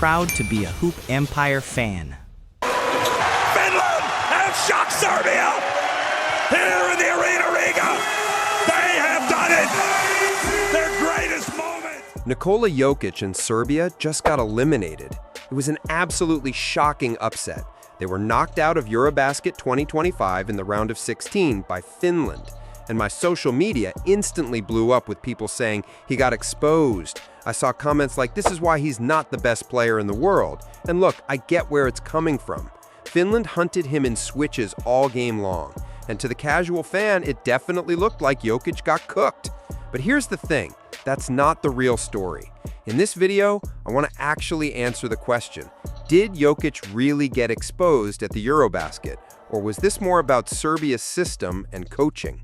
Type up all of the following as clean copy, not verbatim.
proud to be a Hoop Empire fan. Finland have shocked Serbia! Here in the Arena Riga, they have done it! Their greatest moment! Nikola Jokić and Serbia just got eliminated. It was an absolutely shocking upset. They were knocked out of Eurobasket 2025 in the round of 16 by Finland. And my social media instantly blew up with people saying he got exposed. I saw comments like, this is why he's not the best player in the world. And look, I get where it's coming from. Finland hunted him in switches all game long. And to the casual fan, it definitely looked like Jokic got cooked. But here's the thing, that's not the real story. In this video, I want to actually answer the question, did Jokic really get exposed at the Eurobasket? Or was this more about Serbia's system and coaching?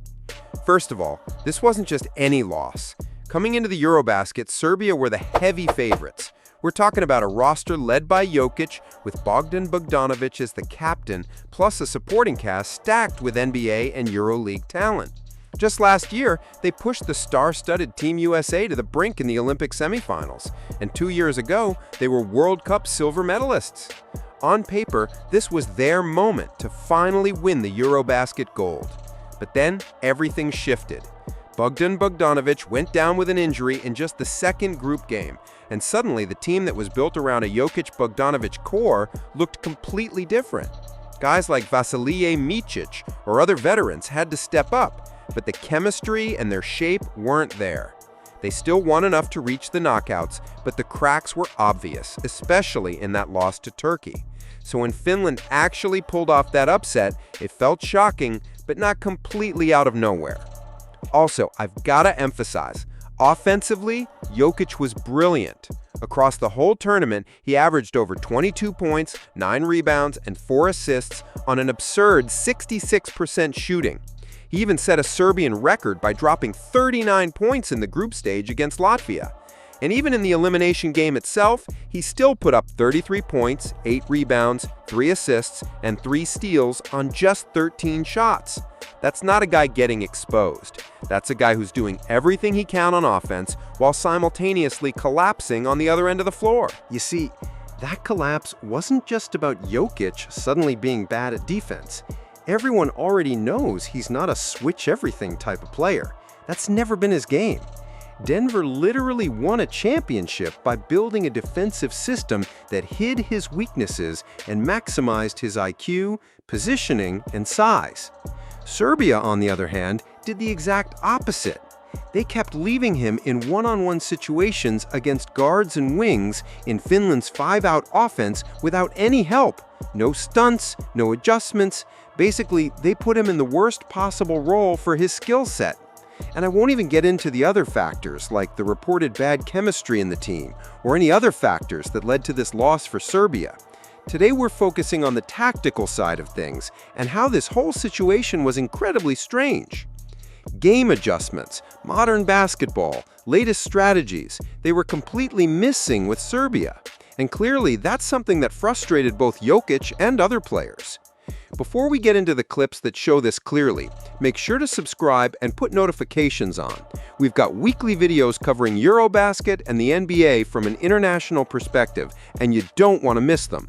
First of all, this wasn't just any loss. Coming into the Eurobasket, Serbia were the heavy favorites. We're talking about a roster led by Jokic, with Bogdan Bogdanović as the captain, plus a supporting cast stacked with NBA and EuroLeague talent. Just last year, they pushed the star-studded Team USA to the brink in the Olympic semifinals, and 2 years ago, they were World Cup silver medalists. On paper, this was their moment to finally win the Eurobasket gold. But then, everything shifted. Bogdan Bogdanović went down with an injury in just the second group game, and suddenly the team that was built around a Jokic-Bogdanović core looked completely different. Guys like Vasilije Micić or other veterans had to step up, but the chemistry and their shape weren't there. They still won enough to reach the knockouts, but the cracks were obvious, especially in that loss to Turkey. So when Finland actually pulled off that upset, it felt shocking, but not completely out of nowhere. Also, I've got to emphasize, offensively, Jokic was brilliant. Across the whole tournament, he averaged over 22 points, 9 rebounds, and 4 assists on an absurd 66% shooting. He even set a Serbian record by dropping 39 points in the group stage against Latvia. And even in the elimination game itself, he still put up 33 points, 8 rebounds, 3 assists, and 3 steals on just 13 shots. That's not a guy getting exposed. That's a guy who's doing everything he can on offense while simultaneously collapsing on the other end of the floor. You see, that collapse wasn't just about Jokic suddenly being bad at defense. Everyone already knows he's not a switch-everything type of player. That's never been his game. Denver literally won a championship by building a defensive system that hid his weaknesses and maximized his IQ, positioning, and size. Serbia, on the other hand, did the exact opposite. They kept leaving him in one-on-one situations against guards and wings in Finland's 5-out offense without any help. No stunts, no adjustments. Basically, they put him in the worst possible role for his skill set. And I won't even get into the other factors, like the reported bad chemistry in the team, or any other factors that led to this loss for Serbia. Today we're focusing on the tactical side of things, and how this whole situation was incredibly strange. Game adjustments, modern basketball, latest strategies, they were completely missing with Serbia. And clearly, that's something that frustrated both Jokic and other players. Before we get into the clips that show this clearly, make sure to subscribe and put notifications on. We've got weekly videos covering Eurobasket and the NBA from an international perspective, and you don't want to miss them.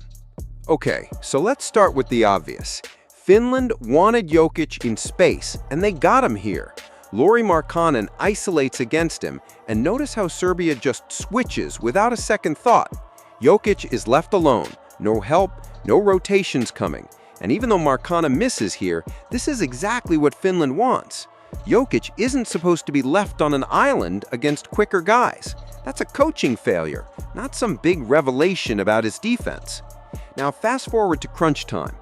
Okay, so let's start with the obvious. Finland wanted Jokic in space, and they got him here. Lauri Markkanen isolates against him, and notice how Serbia just switches without a second thought. Jokic is left alone, no help, no rotations coming. And even though Markkanen misses here, this is exactly what Finland wants. Jokic isn't supposed to be left on an island against quicker guys. That's a coaching failure, not some big revelation about his defense. Now fast forward to crunch time.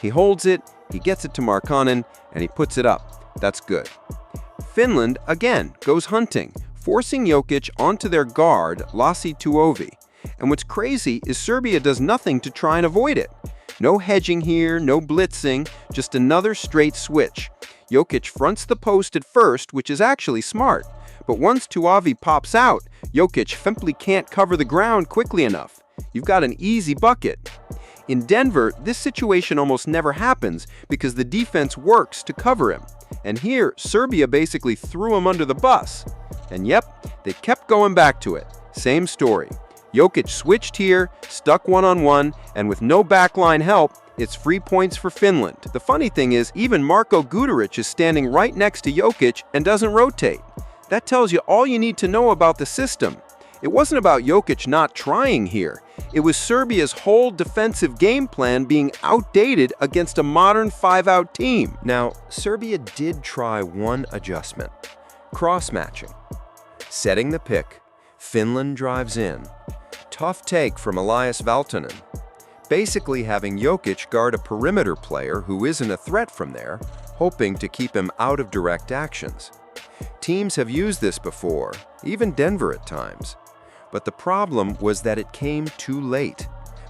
He holds it, he gets it to Markkanen, and he puts it up. That's good. Finland, again, goes hunting, forcing Jokic onto their guard, Lassi Tuovi. And what's crazy is Serbia does nothing to try and avoid it. No hedging here, no blitzing, just another straight switch. Jokic fronts the post at first, which is actually smart. But once Tuovi pops out, Jokic simply can't cover the ground quickly enough. You've got an easy bucket. In Denver, this situation almost never happens because the defense works to cover him. And here, Serbia basically threw him under the bus. And yep, they kept going back to it. Same story. Jokic switched here, stuck one-on-one, and with no backline help, it's free points for Finland. The funny thing is, even Marko Guduric is standing right next to Jokic and doesn't rotate. That tells you all you need to know about the system. It wasn't about Jokic not trying here. It was Serbia's whole defensive game plan being outdated against a modern 5-out team. Now, Serbia did try one adjustment: cross-matching. Setting the pick, Finland drives in. Tough take from Elias Valtonen. Basically having Jokic guard a perimeter player who isn't a threat from there, hoping to keep him out of direct actions. Teams have used this before, even Denver at times. But the problem was that it came too late.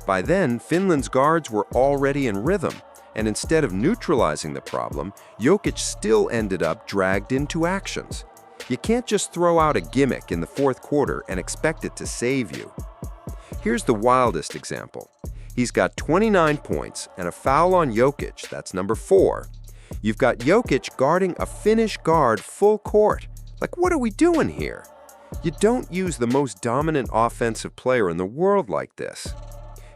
By then, Finland's guards were already in rhythm, and instead of neutralizing the problem, Jokic still ended up dragged into actions. You can't just throw out a gimmick in the fourth quarter and expect it to save you. Here's the wildest example. He's got 29 points and a foul on Jokic, that's number 4. You've got Jokic guarding a Finnish guard full court. Like, what are we doing here? You don't use the most dominant offensive player in the world like this.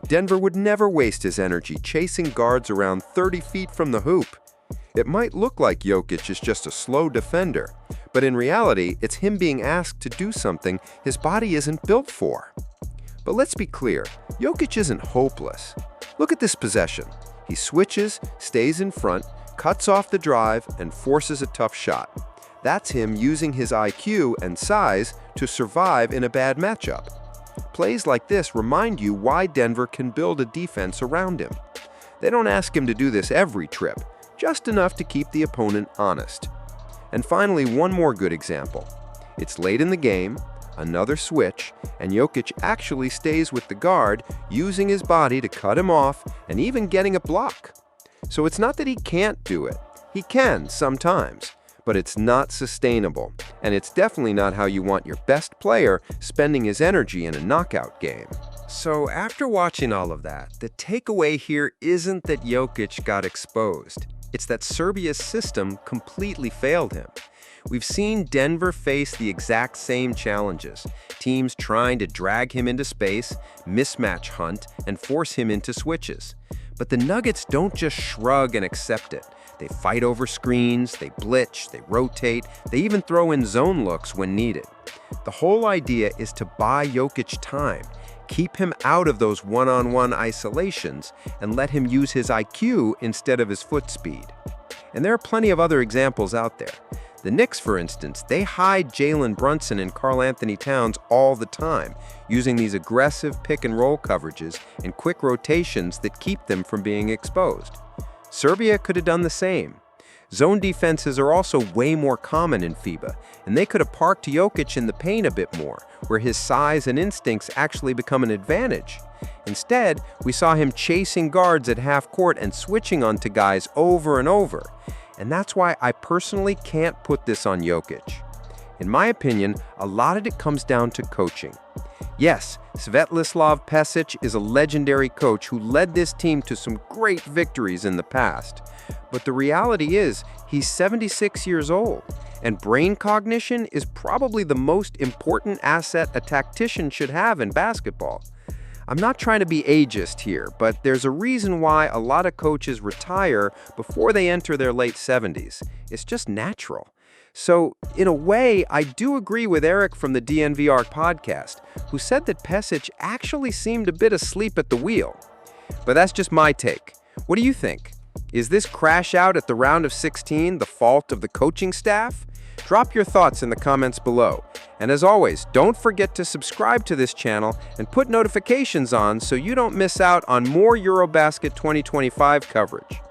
Denver would never waste his energy chasing guards around 30 feet from the hoop. It might look like Jokic is just a slow defender, but in reality, it's him being asked to do something his body isn't built for. But let's be clear, Jokic isn't hopeless. Look at this possession. He switches, stays in front, cuts off the drive, and forces a tough shot. That's him using his IQ and size to survive in a bad matchup. Plays like this remind you why Denver can build a defense around him. They don't ask him to do this every trip, just enough to keep the opponent honest. And finally, one more good example. It's late in the game, another switch, and Jokic actually stays with the guard, using his body to cut him off and even getting a block. So it's not that he can't do it. He can sometimes. But it's not sustainable, and it's definitely not how you want your best player spending his energy in a knockout game. So after watching all of that, the takeaway here isn't that Jokic got exposed. It's that Serbia's system completely failed him. We've seen Denver face the exact same challenges, teams trying to drag him into space, mismatch hunt, and force him into switches. But the Nuggets don't just shrug and accept it. They fight over screens, they blitz, they rotate, they even throw in zone looks when needed. The whole idea is to buy Jokic time, keep him out of those one-on-one isolations, and let him use his IQ instead of his foot speed. And there are plenty of other examples out there. The Knicks, for instance, they hide Jalen Brunson and Karl Anthony Towns all the time, using these aggressive pick-and-roll coverages and quick rotations that keep them from being exposed. Serbia could have done the same. Zone defenses are also way more common in FIBA, and they could have parked Jokic in the paint a bit more, where his size and instincts actually become an advantage. Instead, we saw him chasing guards at half court and switching onto guys over and over. And that's why I personally can't put this on Jokic. In my opinion, a lot of it comes down to coaching. Yes, Svetislav Pesic is a legendary coach who led this team to some great victories in the past. But the reality is, he's 76 years old, and brain cognition is probably the most important asset a tactician should have in basketball. I'm not trying to be ageist here, but there's a reason why a lot of coaches retire before they enter their late 70s. It's just natural. So, in a way, I do agree with Eric from the DNVR podcast, who said that Pesic actually seemed a bit asleep at the wheel. But that's just my take. What do you think? Is this crash out at the round of 16 the fault of the coaching staff? Drop your thoughts in the comments below. And as always, don't forget to subscribe to this channel and put notifications on so you don't miss out on more Eurobasket 2025 coverage.